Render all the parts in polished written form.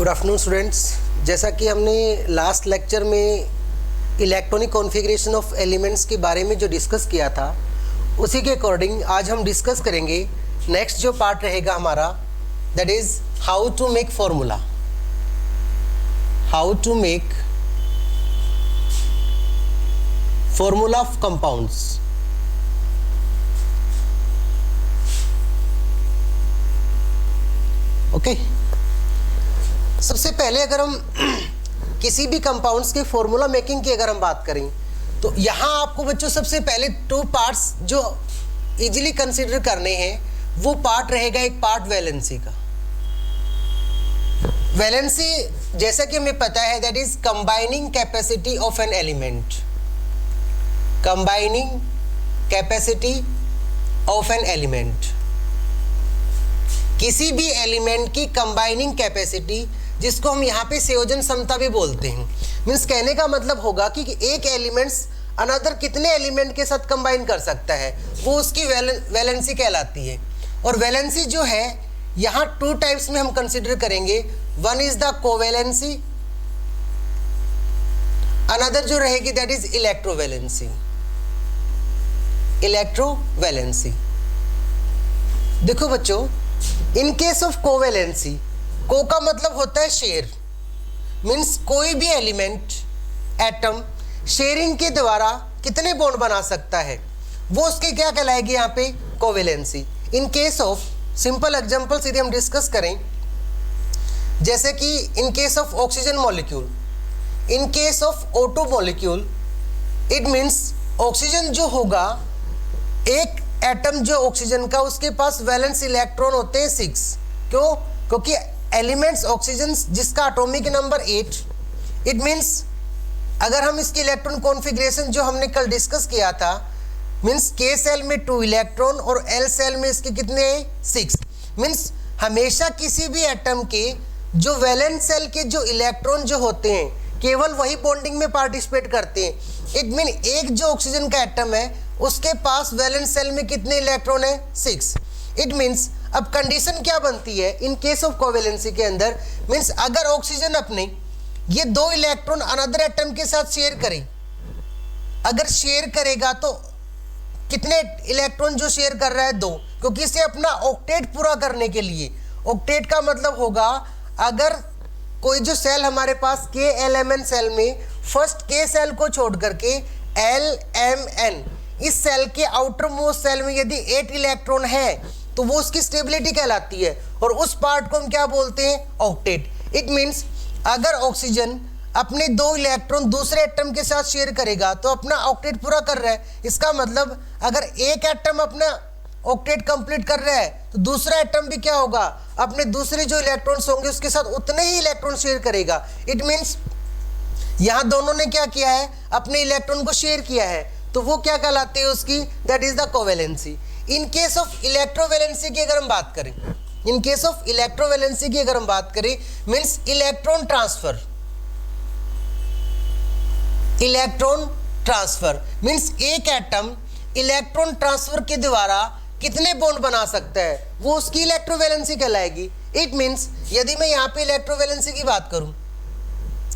Good afternoon students. जैसा कि हमने लास्ट लेक्चर में इलेक्ट्रॉनिक कॉन्फ़िगरेशन ऑफ एलिमेंट्स के बारे में जो डिस्कस किया था, उसी के अकॉर्डिंग आज हम डिस्कस करेंगे नेक्स्ट जो पार्ट रहेगा हमारा, that is how to make formula, how to make formula of compounds. Okay, सबसे पहले अगर हम किसी भी कंपाउंड्स के फॉर्मूला मेकिंग की अगर हम बात करें तो यहाँ आपको बच्चों सबसे पहले दो पार्ट्स जो इजीली कंसीडर करने हैं, वो पार्ट रहेगा एक पार्ट वैलेंसी का। वैलेंसी जैसा कि हमें पता है that is combining capacity of an element, combining capacity of an element. किसी भी एलिमेंट की कंबाइनिंग कैपेसिटी, जिसको हम यहाँ पे संयोजन क्षमता भी बोलते हैं, मीन्स कहने का मतलब होगा कि एक एलिमेंट्स अनदर कितने एलिमेंट के साथ कंबाइन कर सकता है, वो उसकी वैलेंसी कहलाती है। और वैलेंसी जो है यहाँ टू टाइप्स में हम कंसिडर करेंगे। One is the covalency, another जो रहेगी दैट इज इलेक्ट्रोवैलेंसी। इलेक्ट्रोवैलेंसी देखो बच्चों, इन केस ऑफ कोवैलेंसी, को का मतलब होता है शेयर, मीन्स कोई भी एलिमेंट एटम शेयरिंग के द्वारा कितने बॉन्ड बना सकता है, वो उसके क्या कहलाएगी यहाँ पे, covalency. In case of simple examples यदि हम डिस्कस करें, जैसे कि इन case of oxygen molecule, in case of O2 molecule, it means oxygen जो होगा, एक एटम जो ऑक्सीजन का, उसके पास वैलेंस इलेक्ट्रॉन होते हैं 6। क्यों? क्योंकि एलिमेंट्स ऑक्सीजन जिसका एटॉमिक नंबर 8, इट मीन्स अगर हम इसकी इलेक्ट्रॉन कॉन्फ़िगरेशन जो हमने कल डिस्कस किया था, मीन्स K सेल में 2 इलेक्ट्रॉन और L सेल में इसके कितने 6, मीन्स हमेशा किसी भी एटम के जो वैलेंस सेल के जो इलेक्ट्रॉन जो होते हैं, केवल वही बॉन्डिंग में पार्टिसिपेट करते हैं। इट मीन एक जो ऑक्सीजन का एटम है, उसके पास वैलेंस सेल में कितने इलेक्ट्रॉन है, 6। इट मीन्स अब कंडीशन क्या बनती है इन केस ऑफ कोवैलेंसी के अंदर, मीन्स अगर ऑक्सीजन अपने ये 2 इलेक्ट्रॉन अनदर एटम के साथ शेयर करे, अगर शेयर करेगा तो कितने इलेक्ट्रॉन जो शेयर कर रहा है, 2, क्योंकि इसे अपना ऑक्टेट पूरा करने के लिए, ऑक्टेट का मतलब होगा अगर कोई जो सेल हमारे पास KLMN सेल में फर्स्ट K सेल को छोड़ करके LMN इस सेल के आउटर मोस्ट सेल में यदि 8 इलेक्ट्रॉन है, तो वो उसकी स्टेबिलिटी कहलाती है, और उस पार्ट को हम क्या बोलते हैं, ऑक्टेट। इट मीन्स अगर ऑक्सीजन अपने 2 इलेक्ट्रॉन दूसरे एटम के साथ शेयर करेगा तो अपना ऑक्टेट पूरा कर रहा है। इसका मतलब अगर एक एटम अपना ऑक्टेट कंप्लीट कर रहा है, तो दूसरा एटम भी क्या होगा, अपने दूसरे जो इलेक्ट्रॉन्स होंगे उसके साथ उतने ही इलेक्ट्रॉन शेयर करेगा। इट मीन्स यहाँ दोनों ने क्या किया है, अपने इलेक्ट्रॉन को शेयर किया है, तो वो क्या कहलाते हैं उसकी, that is the covalency. In case of electrovalency की अगर हम बात करें, इन केस ऑफ इलेक्ट्रोवैलेंसी की अगर हम बात करें, means electron transfer, electron transfer means एक एटम इलेक्ट्रॉन ट्रांसफर के द्वारा कितने बॉन्ड बना सकता है, वो उसकी इलेक्ट्रोवैलेंसी कहलाएगी। इट मीन्स यदि मैं यहाँ पे इलेक्ट्रोवैलेंसी की बात करूं,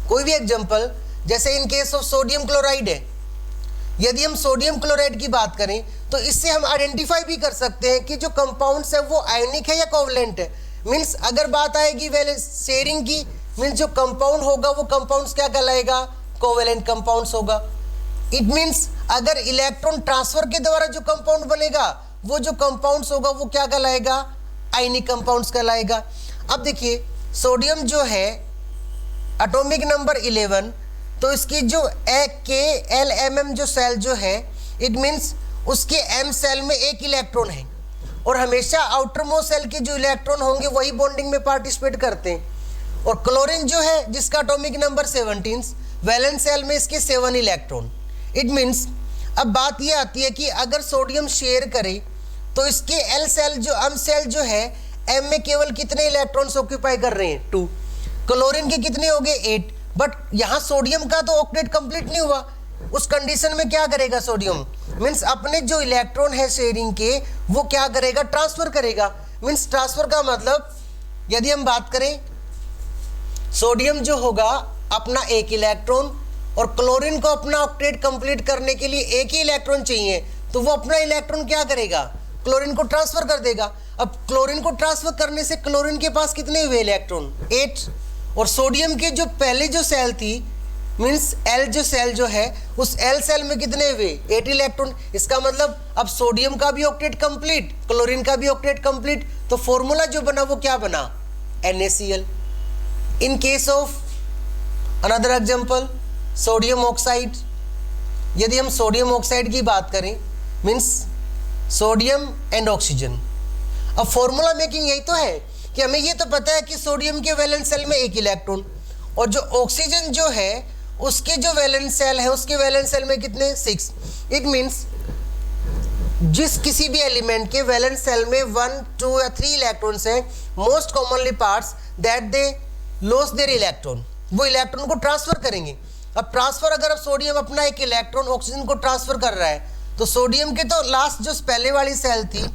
कोई भी एग्जांपल, जैसे इन केस ऑफ सोडियम क्लोराइड है, यदि हम सोडियम क्लोराइड की बात करें तो इससे हम आइडेंटिफाई भी कर सकते हैं कि जो कंपाउंड्स है वो आयनिक है या कोवलेंट है। मीन्स अगर बात आएगी वैलेंस शेयरिंग की, मीन्स जो कंपाउंड होगा वो कंपाउंड्स क्या कहलाएगा, कोवलेंट कंपाउंड्स होगा। इट मीन्स अगर इलेक्ट्रॉन ट्रांसफर के द्वारा जो कंपाउंड बनेगा, वो जो कंपाउंड्स होगा वो क्या कहलाएगा, आयनिक कंपाउंड्स कहलाएगा। अब देखिए सोडियम जो है एटॉमिक नंबर 11, तो इसकी जो KLMM जो सेल जो है, इट मीन्स उसके M सेल में 1 इलेक्ट्रॉन है, और हमेशा आउटर मोस्ट सेल के जो इलेक्ट्रॉन होंगे वही बॉन्डिंग में पार्टिसिपेट करते हैं। और क्लोरीन जो है जिसका एटॉमिक नंबर 17, वैलेंस सेल में इसके 7 इलेक्ट्रॉन। इट मीन्स अब बात ये आती है कि अगर सोडियम शेयर करे तो इसके L सेल जो M सेल जो है, M में केवल कितने इलेक्ट्रॉन्स ऑक्यूपाई कर रहे हैं, 2। क्लोरीन के कितने हो गए, 8। बट यहाँ सोडियम का तो ऑक्टेट कंप्लीट नहीं हुआ, उस कंडीशन में क्या करेगा सोडियम, मीन्स अपने जो इलेक्ट्रॉन है शेयरिंग के, वो क्या करेगा, ट्रांसफर करेगा। मीन्स ट्रांसफर का मतलब यदि हम बात करें सोडियम जो होगा अपना एक इलेक्ट्रॉन, और क्लोरीन को अपना ऑक्टेट कंप्लीट करने के लिए एक ही इलेक्ट्रॉन चाहिए, तो वो अपना इलेक्ट्रॉन क्या करेगा, क्लोरीन को ट्रांसफर कर देगा। अब क्लोरीन को ट्रांसफर करने से क्लोरीन के पास कितने हुए इलेक्ट्रॉन, 8, और सोडियम के जो पहले जो सेल थी मीन्स एल जो सेल जो है उस एल सेल में कितने हुए, 8 इलेक्ट्रॉन। इसका मतलब अब सोडियम का भी ऑक्टेट कंप्लीट, क्लोरीन का भी ऑक्टेट कंप्लीट, तो फॉर्मूला जो बना वो क्या बना, NaCl। In case of another example sodium oxide, यदि हम सोडियम ऑक्साइड की बात करें मीन्स सोडियम एंड ऑक्सीजन। अब फॉर्मूला मेकिंग यही तो है कि हमें ये तो पता है कि सोडियम के वैलेंस सेल में एक इलेक्ट्रॉन, और जो ऑक्सीजन जो है उसके जो वैलेंस सेल है उसके वैलेंस सेल में कितने, 6। इट मीन्स जिस किसी भी एलिमेंट के वैलेंस सेल में 1, 2 या 3 इलेक्ट्रॉन्स हैं, most commonly parts that they loss there electron, वो इलेक्ट्रॉन को ट्रांसफर करेंगे। अब ट्रांसफर अगर अब सोडियम अपना एक इलेक्ट्रॉन ऑक्सीजन को ट्रांसफर कर रहा है, तो सोडियम के तो लास्ट जो पहले वाली सेल थी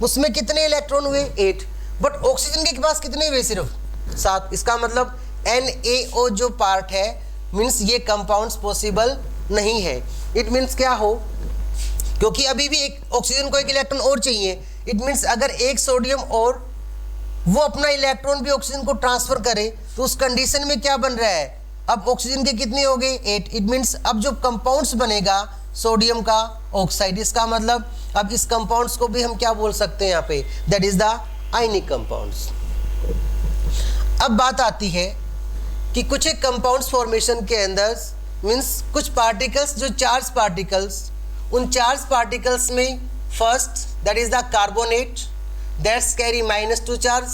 उसमें कितने इलेक्ट्रॉन हुए, 8, बट ऑक्सीजन के पास कितने हुए, सिर्फ 7। इसका मतलब NaO जो पार्ट है मीन्स ये कंपाउंड्स पॉसिबल नहीं है। इट मीन्स क्या हो, क्योंकि अभी भी एक ऑक्सीजन को एक इलेक्ट्रॉन और चाहिए, इट मीन्स अगर एक सोडियम और वो अपना इलेक्ट्रॉन भी ऑक्सीजन को ट्रांसफर करे तो उस कंडीशन में क्या बन रहा है, अब ऑक्सीजन के कितने हो गए, 8। इट मीन्स अब जो कंपाउंड्स बनेगा सोडियम का ऑक्साइड, इसका मतलब अब इस कंपाउंड्स को भी हम क्या बोल सकते हैं यहाँ पे, that is the ionic compounds. अब बात आती है कि कुछ एक कंपाउंड्स फॉर्मेशन के अंदर मीन्स कुछ पार्टिकल्स जो चार्ज पार्टिकल्स, उन चार्ज पार्टिकल्स में first that is the carbonate that's carry -2 charge.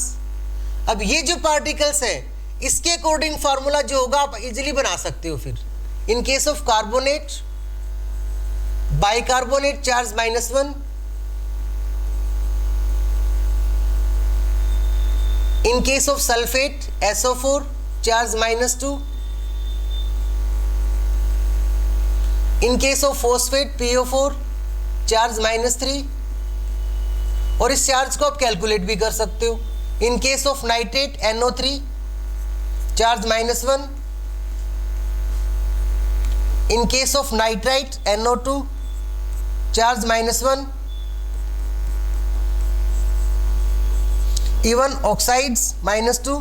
अब ये जो पार्टिकल्स हैं इसके अकॉर्डिंग फार्मूला जो होगा आप इजीली बना सकते हो। फिर इन case of carbonate bicarbonate charge -1, in case of sulfate SO4 charge -2, in case of phosphate PO4 charge -3, और इस चार्ज को आप कैलकुलेट भी कर सकते हो। इन case of nitrate NO3 charge -1, in case of nitrite NO2 charge -1, even oxides -2,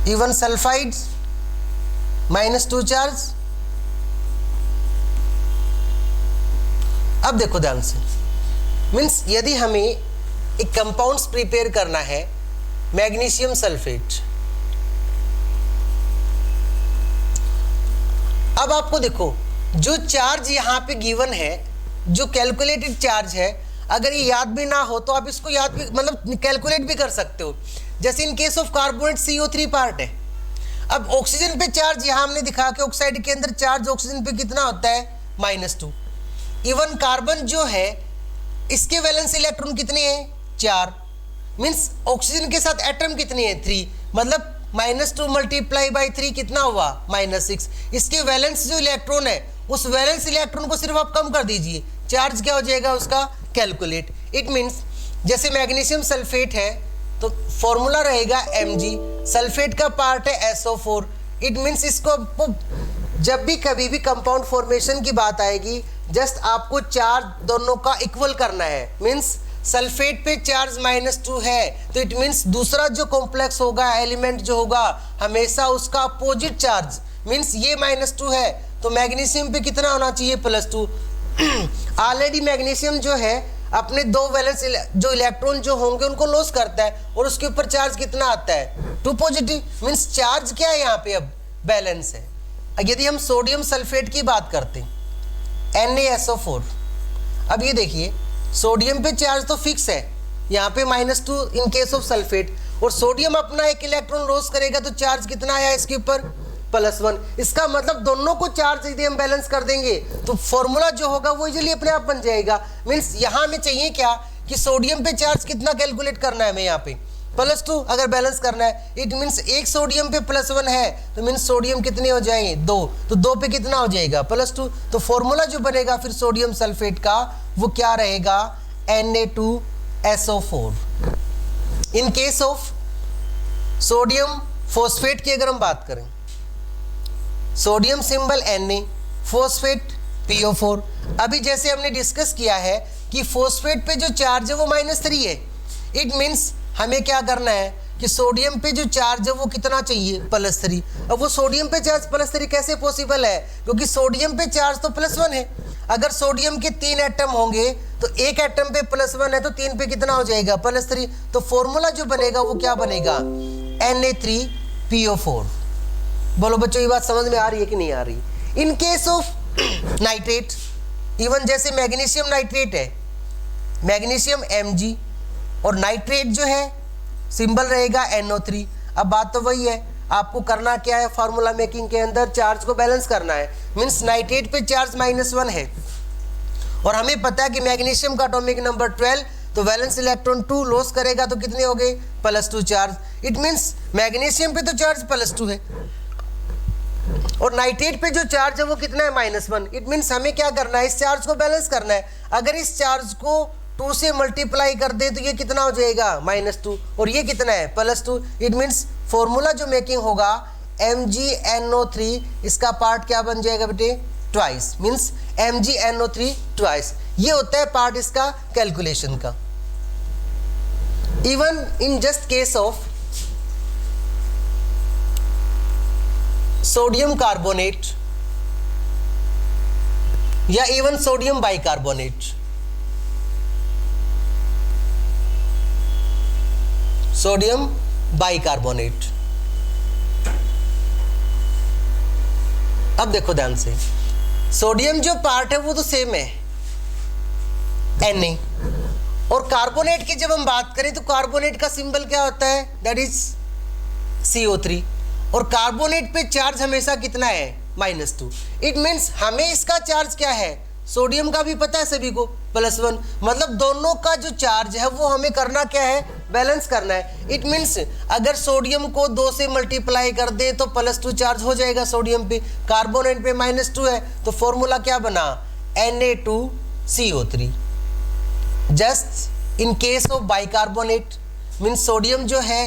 even sulfides -2 charge. अब देखो ध्यान से, मीन्स यदि हमें एक कंपाउंड्स प्रिपेयर करना है मैग्नीशियम सल्फेट, अब आपको देखो जो चार्ज यहाँ पे गिवन है, जो कैलकुलेटेड चार्ज है, अगर ये याद भी ना हो तो आप इसको याद भी मतलब कैलकुलेट भी कर सकते हो। जैसे इन case of carbonate CO3 part है। अब ऑक्सीजन पे चार्ज यहाँ हमने दिखा कि ऑक्साइड के अंदर चार्ज ऑक्सीजन पे कितना होता है, -2। इवन कार्बन जो है इसके वैलेंस इलेक्ट्रॉन कितने हैं, 4। मीन्स ऑक्सीजन के साथ एटम कितने हैं, 3, मतलब -2 × 3 कितना हुआ, -6। इसके वैलेंस जो इलेक्ट्रॉन है उस वैलेंस इलेक्ट्रॉन को सिर्फ आप कम कर दीजिए, चार्ज क्या हो जाएगा उसका, कैलकुलेट। इट मीन्स जैसे मैग्नीशियम सल्फेट है तो फॉर्मूला रहेगा Mg, सल्फेट का पार्ट है SO4। इट मीन्स इसको जब भी कभी भी कंपाउंड फॉर्मेशन की बात आएगी जस्ट आपको चार्ज दोनों का इक्वल करना है। मीन्स सल्फेट पे चार्ज -2 है तो इट मीन्स दूसरा जो कॉम्प्लेक्स होगा, एलिमेंट जो होगा, हमेशा उसका अपोजिट चार्ज, मीन्स ये -2 है तो मैग्नीशियम पे कितना होना चाहिए, +2। ऑलरेडी मैग्नीशियम जो है अपने 2 वैलेंस जो इलेक्ट्रॉन जो होंगे उनको लॉस करता है और उसके ऊपर चार्ज कितना आता है, 2 पॉजिटिव। मीन्स चार्ज क्या है यहाँ पे, अब बैलेंस है। यदि हम सोडियम सल्फेट की बात करते हैं NaSO4, अब ये देखिए सोडियम पे चार्ज तो फिक्स है, यहाँ पे -2 इन केस ऑफ सल्फेट, और सोडियम अपना एक इलेक्ट्रॉन लॉस करेगा तो चार्ज कितना आया इसके ऊपर, +1। इसका मतलब दोनों को चार्ज यदि हम बैलेंस कर देंगे तो फॉर्मूला जो होगा वो इजीली अपने आप बन जाएगा। मीन्स यहाँ हमें चाहिए क्या कि सोडियम पे चार्ज कितना कैलकुलेट करना है हमें, यहाँ पे +2 अगर बैलेंस करना है। इट मीन्स एक सोडियम पे +1 है तो मीन्स सोडियम कितने हो जाएंगे, 2, तो 2 पे कितना हो जाएगा, +2। तो फॉर्मूला जो बनेगा फिर सोडियम सल्फेट का वो क्या रहेगा, Na2SO4। In case of sodium phosphate की अगर हम बात करें, sodium symbol Na, phosphate PO4। अभी जैसे हमने डिस्कस किया है कि फॉस्फेट पे जो चार्ज है वो -3 है। इट मीन्स हमें क्या करना है कि सोडियम पे जो चार्ज है वो कितना चाहिए, +3। अब वो सोडियम पे चार्ज +3 कैसे पॉसिबल है, क्योंकि सोडियम पे चार्ज तो +1 है। अगर सोडियम के 3 एटम होंगे तो एक एटम पे +1 है तो 3 पे कितना हो जाएगा, +3। तो फॉर्मूला जो बनेगा वो क्या बनेगा, Na3PO4। बोलो बच्चों ये बात समझ में आ रही है कि नहीं आ रही। इन केस ऑफ नाइट्रेट, इवन जैसे मैग्नीशियम नाइट्रेट है, मैग्नीशियम Mg, और नाइट्रेट जो है सिंबल रहेगा NO3। अब बात तो वही है, आपको करना क्या है, फार्मूला मेकिंग के अंदर चार्ज को बैलेंस करना है। मीन्स नाइट्रेट पे चार्ज -1 है और हमें पता है कि मैग्नीशियम का एटॉमिक नंबर 12, तो वैलेंस इलेक्ट्रॉन 2 लॉस करेगा तो कितने हो गए, +2 चार्ज। इट मीन्स मैग्नीशियम पे तो चार्ज +2 है और नाइट्रेट पे जो चार्ज है वो कितना है, -1। इट मीन्स हमें क्या करना है, इस चार्ज को बैलेंस करना है। अगर इस चार्ज को 2 से मल्टीप्लाई कर दे तो ये कितना हो जाएगा, -2, और ये कितना है, +2। इट मीन्स फॉर्मूला जो मेकिंग होगा MgNO3, इसका पार्ट क्या बन जाएगा बेटे, ट्वाइस। Means MgNO3 twice. ये होता है पार्ट इसका कैलकुलेशन का। Even in just case of sodium carbonate या even sodium bicarbonate, sodium bicarbonate. अब देखो ध्यान से, सोडियम जो पार्ट है वो तो सेम है Na, और कार्बोनेट की जब हम बात करें तो कार्बोनेट का सिंबल क्या होता है, दैट इज CO3, और कार्बोनेट पे चार्ज हमेशा कितना है, -2। इट मीन्स हमें इसका चार्ज क्या है, सोडियम का भी पता है सभी को, +1। मतलब दोनों का जो चार्ज है वो हमें करना क्या है, बैलेंस करना है। इट मीन्स अगर सोडियम को 2 से मल्टीप्लाई कर दे तो +2 चार्ज हो जाएगा सोडियम पे, कार्बोनेट पे -2 है, तो फॉर्मूला क्या बना, Na2CO3। Just in case of bicarbonate, means sodium जो है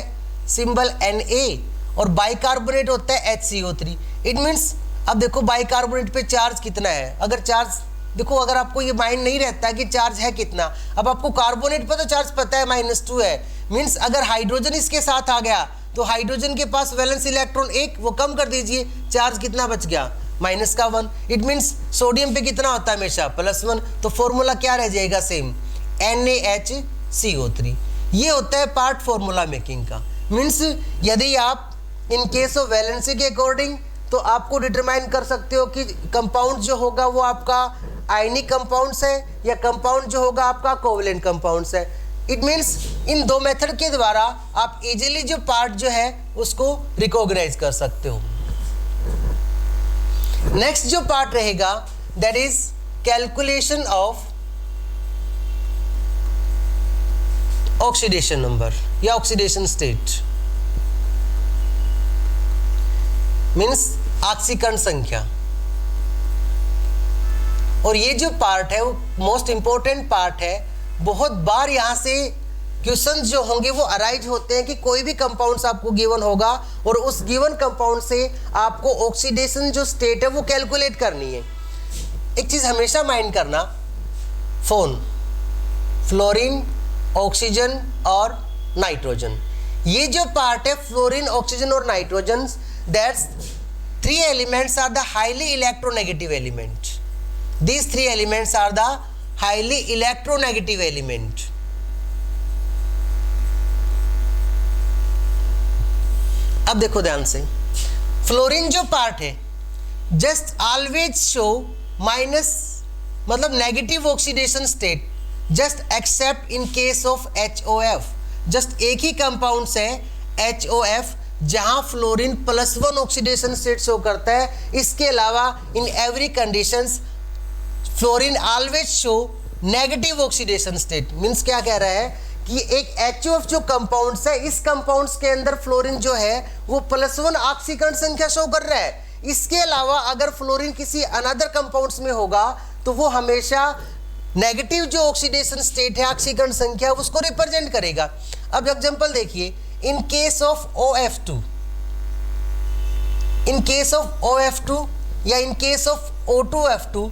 सिंबल Na और बाइकार्बोनेट होता है HCO3। इट मीन्स अब देखो बाइकार्बोनेट पे चार्ज कितना है, अगर चार्ज देखो, अगर आपको ये माइंड नहीं रहता कि चार्ज है कितना, अब आपको कार्बोनेट पे तो चार्ज पता है -2 है। मीन्स अगर हाइड्रोजन इसके साथ आ गया तो हाइड्रोजन के पास वैलेंस इलेक्ट्रॉन 1, वो कम कर दीजिए, चार्ज कितना बच गया, -1। इट मीन्स सोडियम पे कितना होता है हमेशा, +1, तो फॉर्मूला क्या रह जाएगा, सेम NaHCO3। ये होता है पार्ट फॉर्मूला मेकिंग का। मीन्स यदि आप इन केस ऑफ वैलेंसी के अकॉर्डिंग तो आपको डिटरमाइन कर सकते हो कि कंपाउंड जो होगा वो आपका आयनिक कंपाउंड्स है या कंपाउंड जो होगा आपका कोवलेंट कंपाउंड्स है। इट मीन्स इन 2 मेथड के द्वारा आप इजीली जो पार्ट जो है उसको रिकॉग्नाइज कर सकते हो। नेक्स्ट जो पार्ट रहेगा that is calculation of oxidation number या ऑक्सीडेशन स्टेट, मीन्स ऑक्सीकरण संख्या। और ये जो पार्ट है वो मोस्ट इंपॉर्टेंट पार्ट है। बहुत बार यहाँ से क्वेश्चंस जो होंगे वो अराइज होते हैं कि कोई भी कंपाउंड्स आपको गिवन होगा और उस गिवन कंपाउंड से आपको ऑक्सीडेशन जो स्टेट है वो कैलकुलेट करनी है। एक चीज़ हमेशा माइंड करना, फ्लोरीन, ऑक्सीजन और नाइट्रोजन, ये जो पार्ट है फ्लोरीन, ऑक्सीजन और nitrogen, that's 3 elements are the highly electronegative element. These 3 elements are the highly electronegative element. अब देखो ध्यान से, फ्लोरीन जो पार्ट है जस्ट ऑलवेज शो माइनस, मतलब negative oxidation state, just accept in case of HOF। Just एक ही compound है HOF जहां फ्लोरीन +1 ऑक्सीडेशन स्टेट शो करता है। इसके अलावा in every conditions fluorine always show negative oxidation state. Means क्या कह रहा है कि एक HOF जो कंपाउंड्स है, इस कंपाउंड्स के अंदर फ्लोरीन जो है वो +1 ऑक्सीकरण संख्या शो कर रहा है। इसके अलावा अगर फ्लोरीन किसी अनदर कंपाउंड्स में होगा तो वो हमेशा नेगेटिव जो ऑक्सीडेशन स्टेट है, ऑक्सीकरण संख्या, उसको रिप्रेजेंट करेगा। अब एग्जांपल देखिए, इन case of OF2, in case of OF2 या इन केस ऑफ O2F2,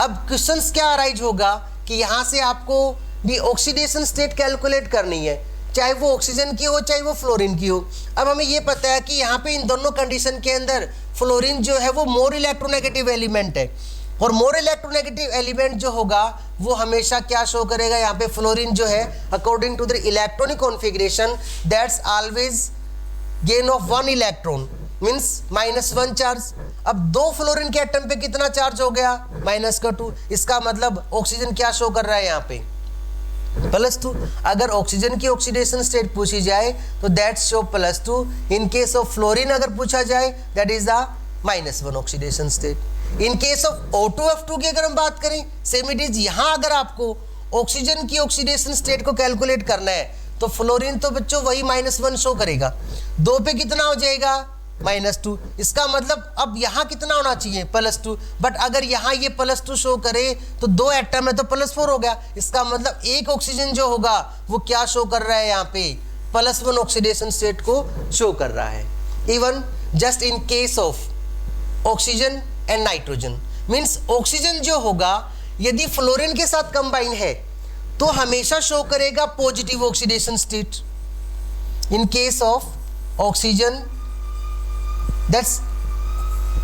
अब क्वेश्चंस क्या अराइज होगा कि यहाँ से आपको भी ऑक्सीडेशन स्टेट कैलकुलेट करनी है, चाहे वो ऑक्सीजन की हो चाहे वो फ्लोरीन की हो। अब हमें ये पता है कि यहाँ पे इन दोनों कंडीशन के अंदर फ्लोरीन जो है वो मोर इलेक्ट्रोनेगेटिव एलिमेंट है, और मोर इलेक्ट्रोनेगेटिव एलिमेंट जो होगा वो हमेशा क्या शो करेगा, यहाँ पे फ्लोरीन जो है according to the electronic configuration that's always gain of 1 electron means -1 charge. अब 2 फ्लोरीन के एटम पे कितना चार्ज हो गया, -2। इसका मतलब ऑक्सीजन क्या शो कर रहा है यहाँ पे, +2। अगर ऑक्सीजन की ऑक्सीडेशन स्टेट पूछी जाए तो that show +2। In case of fluorine अगर पूछा जाए that is the -1 oxidation state. In case of O2F2 की अगर हम बात करें, सेम इट इज, यहाँ अगर आपको ऑक्सीजन की ऑक्सीडेशन स्टेट को कैलकुलेट करना है तो फ्लोरीन तो बच्चों वही -1 शो करेगा, 2 पे कितना हो जाएगा, -2। इसका मतलब अब यहाँ कितना होना चाहिए, +2, बट अगर यहाँ ये +2 शो करे तो 2 एटम है तो +4 हो गया। इसका मतलब एक ऑक्सीजन जो होगा वो क्या शो कर रहा है, यहाँ पे +1 ऑक्सीडेशन स्टेट को शो कर रहा है। Even just in case of oxygen and nitrogen, means oxygen जो होगा यदि फ्लोरीन के साथ कंबाइन है तो हमेशा शो करेगा positive oxidation state. In case of oxygen, that's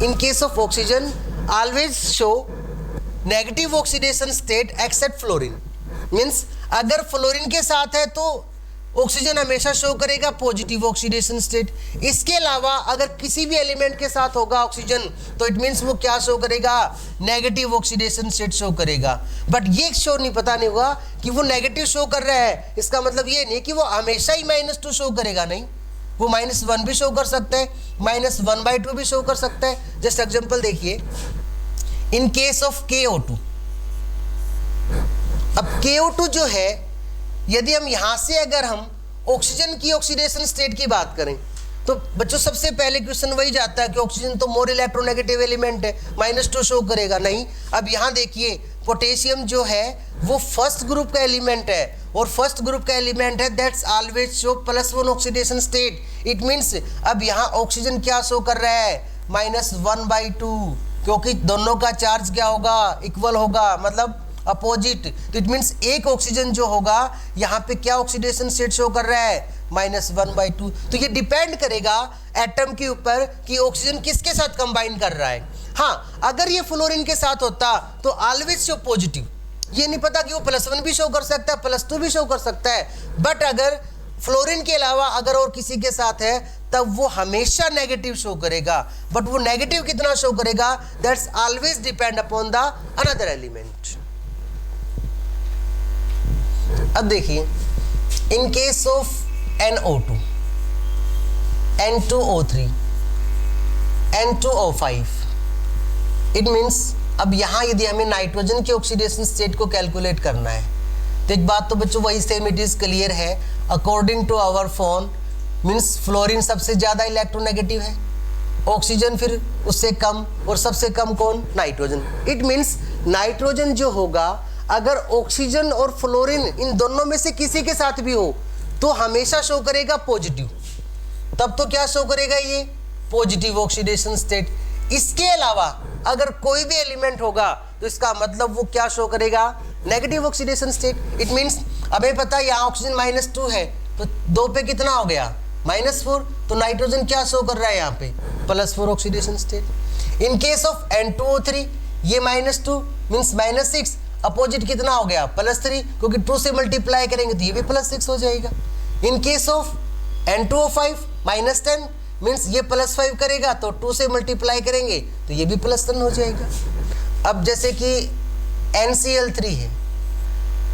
in case of oxygen always show negative oxidation state except fluorine. Means अगर फ्लोरीन के साथ है तो ऑक्सीजन हमेशा शो करेगा पॉजिटिव ऑक्सीडेशन स्टेट। इसके अलावा अगर किसी भी एलिमेंट के साथ होगा ऑक्सीजन तो इट मीन्स वो क्या शो करेगा, नेगेटिव ऑक्सीडेशन स्टेट शो करेगा। बट ये शो नहीं, पता नहीं होगा कि वो नेगेटिव शो कर रहा है, इसका मतलब ये नहीं कि वो हमेशा ही -2 शो करेगा, नहीं, वो -1 भी शो कर सकता है, -1/2 भी शो कर सकता है। जस्ट एग्जांपल देखिए, इन केस ऑफ KO2, अब KO2 जो है यदि हम यहाँ से अगर हम ऑक्सीजन की ऑक्सीडेशन स्टेट की बात करें तो बच्चों सबसे पहले क्वेश्चन वही जाता है कि ऑक्सीजन तो मोर इलेक्ट्रोनेगेटिव एलिमेंट है, -2 शो करेगा, नहीं। अब यहाँ देखिए पोटेशियम जो है वो फर्स्ट ग्रुप का एलिमेंट है, और फर्स्ट ग्रुप का एलिमेंट है that's always show +1 oxidation state. It means अब यहाँ ऑक्सीजन क्या शो कर रहा है, -1/2, क्योंकि दोनों का चार्ज क्या होगा, इक्वल होगा, मतलब अपोजिट। तो इट मीन्स एक ऑक्सीजन जो होगा यहाँ पे क्या ऑक्सीडेशन स्टेट शो कर रहा है, -1/2। तो ये डिपेंड करेगा एटम के ऊपर कि ऑक्सीजन किसके साथ कंबाइन कर रहा है। हाँ, अगर ये फ्लोरीन के साथ होता तो ऑलवेज शो पॉजिटिव, ये नहीं पता कि वो +1 भी शो कर सकता है, +2 भी शो कर सकता है। बट अगर फ्लोरीन के अलावा अगर और किसी के साथ है तब वो हमेशा नेगेटिव शो करेगा। बट वो नेगेटिव कितना शो करेगा, that's always depend upon the another element. अब देखिए, इन case of NO2, N2O3, N2O5, it means अब यहाँ यदि हमें नाइट्रोजन की ऑक्सीडेशन स्टेट को कैलकुलेट करना है तो एक बात तो बच्चों वही सेम इट इज क्लियर है, according to our form, means fluorine सबसे ज़्यादा इलेक्ट्रोनेगेटिव है, ऑक्सीजन फिर उससे कम, और सबसे कम कौन, नाइट्रोजन। इट मीन्स नाइट्रोजन जो होगा अगर ऑक्सीजन और फ्लोरीन इन दोनों में से किसी के साथ भी हो तो हमेशा शो करेगा पॉजिटिव। तब तो क्या शो करेगा, ये पॉजिटिव ऑक्सीडेशन स्टेट। इसके अलावा अगर कोई भी एलिमेंट होगा तो इसका मतलब वो क्या शो करेगा, negative oxidation state. It means हमें पता है यहाँ ऑक्सीजन -2 है तो 2 पे कितना हो गया, -4। तो नाइट्रोजन क्या शो कर रहा है यहाँ पे, +4 oxidation state. In case of N2O3 ये -2 मीन्स -6, अपोजिट कितना हो गया, +3, क्योंकि 2 से मल्टीप्लाई करेंगे तो ये भी +6 हो जाएगा। इन केस ऑफ N2O5 -10 मीन्स ये +5 करेगा तो 2 से मल्टीप्लाई करेंगे तो ये भी +10 हो जाएगा। अब जैसे कि NCl3 है,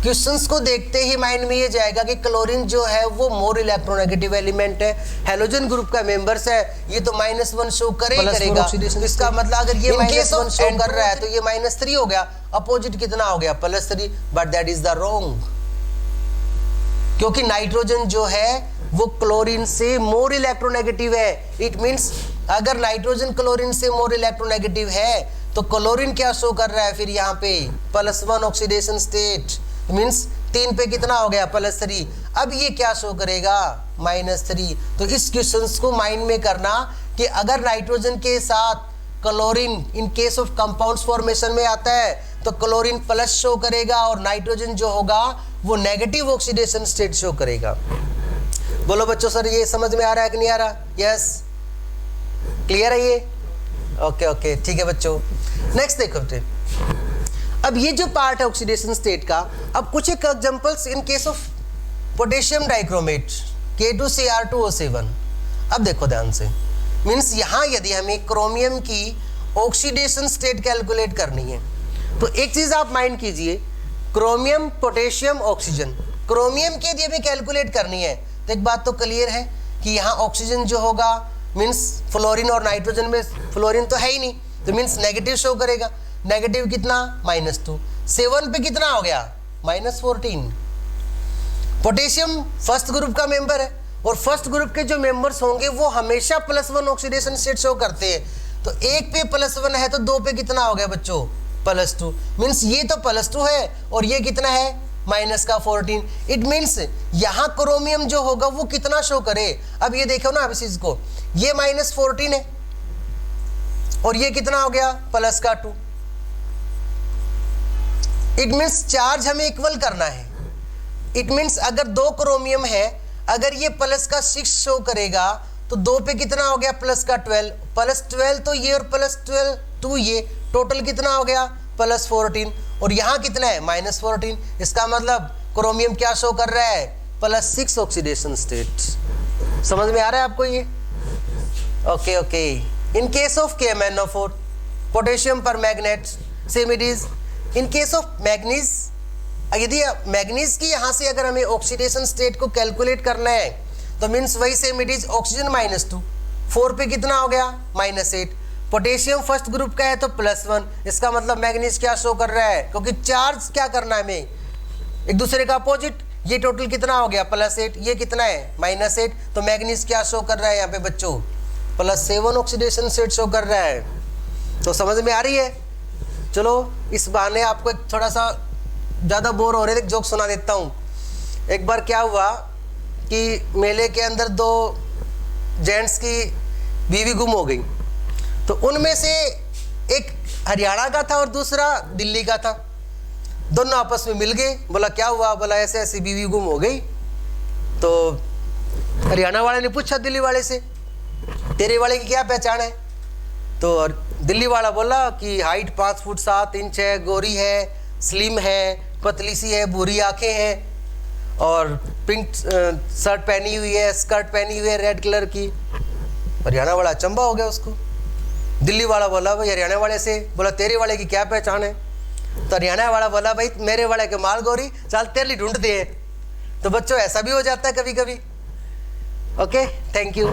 क्वेश्चंस को देखते ही माइंड में ये जाएगा कि क्लोरीन जो है वो मोर इलेक्ट्रोनेगेटिव एलिमेंट है, हेलोजन ग्रुप का मेंबर्स है, ये तो -1 शो करेगा। इसका मतलब अगर ये -1 शो कर रहा है तो ये -3 हो गया, अपोजिट कितना हो गया, +3। But that is the wrong, क्योंकि नाइट्रोजन जो है वो क्लोरीन से मोर इलेक्ट्रोनेगेटिव है। इट मीन्स अगर नाइट्रोजन क्लोरीन से मोर इलेक्ट्रोनेगेटिव है तो क्लोरीन क्या शो कर रहा है फिर यहाँ पे, +1 ऑक्सीडेशन स्टेट। मीन्स 3 पे कितना हो गया, +3। अब ये क्या शो करेगा, -3। तो इस क्वेश्चन को माइंड में करना कि अगर नाइट्रोजन के साथ chlorine in case of compounds formation में आता है तो क्लोरीन प्लस शो करेगा और नाइट्रोजन जो होगा वो नेगेटिव ऑक्सीडेशन स्टेट शो करेगा। बोलो बच्चों सर ये समझ में आ रहा है कि नहीं आ रहा? यस, क्लियर है ये? ओके ओके ठीक है बच्चों। नेक्स्ट देखो बेटे, अब ये जो पार्ट है ऑक्सीडेशन स्टेट का, अब कुछ एक examples in case of potassium dichromate K2Cr2O7। अब देखो ध्यान से, मीन्स यहाँ यदि हमें क्रोमियम की ऑक्सीडेशन स्टेट कैलकुलेट करनी है तो एक चीज आप माइंड कीजिए, क्रोमियम पोटेशियम ऑक्सीजन, क्रोमियम की यदि हमें कैलकुलेट करनी है तो एक बात तो क्लियर है कि यहाँ ऑक्सीजन जो होगा मीन्स फ्लोरीन और नाइट्रोजन में फ्लोरीन तो है ही नहीं, तो मीन्स नेगेटिव शो करेगा। नेगेटिव कितना, -2। 7 पे कितना हो गया, -14। पोटेशियम फर्स्ट ग्रुप का मेंबर है और फर्स्ट ग्रुप के जो मेंबर्स होंगे वो हमेशा +1 ऑक्सीडेशन स्टेट शो करते हैं। तो 1 पे +1 है तो 2 पे कितना हो गया बच्चों, +2। मीन्स ये तो +2 है और ये कितना है, -14। इट मीन्स यहाँ क्रोमियम जो होगा वो कितना शो करे। अब ये देखो ना अब इस चीज को, ये -14 है और ये कितना हो गया, +2। इट मीन्स चार्ज हमें इक्वल करना है। इट मीन्स अगर 2 क्रोमियम है, अगर ये +6 शो करेगा तो 2 पे कितना हो गया, +12, +12 तो ये और +12 2 ये, टोटल कितना हो गया, +14 और यहाँ कितना है, -14। इसका मतलब क्रोमियम क्या शो कर रहा है, +6 ऑक्सीडेशन स्टेट। समझ में आ रहा है आपको ये? Okay okay. In case of KMnO4 potassium permanganate same it is. In case of manganese, यदि मैग्नीज की यहाँ से अगर हमें ऑक्सीडेशन स्टेट को कैलकुलेट करना है तो मीन्स वही सेम इट इज, ऑक्सीजन -2, 4 पे कितना हो गया, -8। पोटेशियम फर्स्ट ग्रुप का है तो +1, इसका मतलब मैग्नीज क्या शो कर रहा है, क्योंकि चार्ज क्या करना है हमें, एक दूसरे का अपोजिट। ये टोटल कितना हो गया, +8, ये कितना है, -8। तो मैग्नीज क्या शो कर रहा है यहाँ पे बच्चों, +7 ऑक्सीडेशन स्टेट शो कर रहा है। तो समझ में आ रही है? चलो इस बहाने आपको एक थोड़ा सा ज़्यादा बोर हो रहे थे, जोक सुना देता हूँ। एक बार क्या हुआ कि मेले के अंदर 2 जेंट्स की बीवी गुम हो गई, तो उनमें से एक हरियाणा का था और दूसरा दिल्ली का था। दोनों आपस में मिल गए, बोला क्या हुआ, बोला ऐसे ऐसी बीवी गुम हो गई। तो हरियाणा वाले ने पूछा दिल्ली वाले से, तेरे वाले की क्या पहचान है? तो दिल्ली वाला बोला कि हाइट 5 फुट 7 इंच है, गोरी है, स्लिम है, पतली सी है, भूरी आंखें हैं और पिंक शर्ट पहनी हुई है, स्कर्ट पहनी हुई है रेड कलर की। हरियाणा वाला अचंभा हो गया उसको। दिल्ली वाला बोला भाई हरियाणा वाले से, बोला तेरे वाले की क्या पहचान है? तो हरियाणा वाला बोला भाई मेरे वाले के माल गोरी, चल तेरे लिए ढूंढते हैं। तो बच्चों ऐसा भी हो जाता है कभी कभी। Okay, thank you.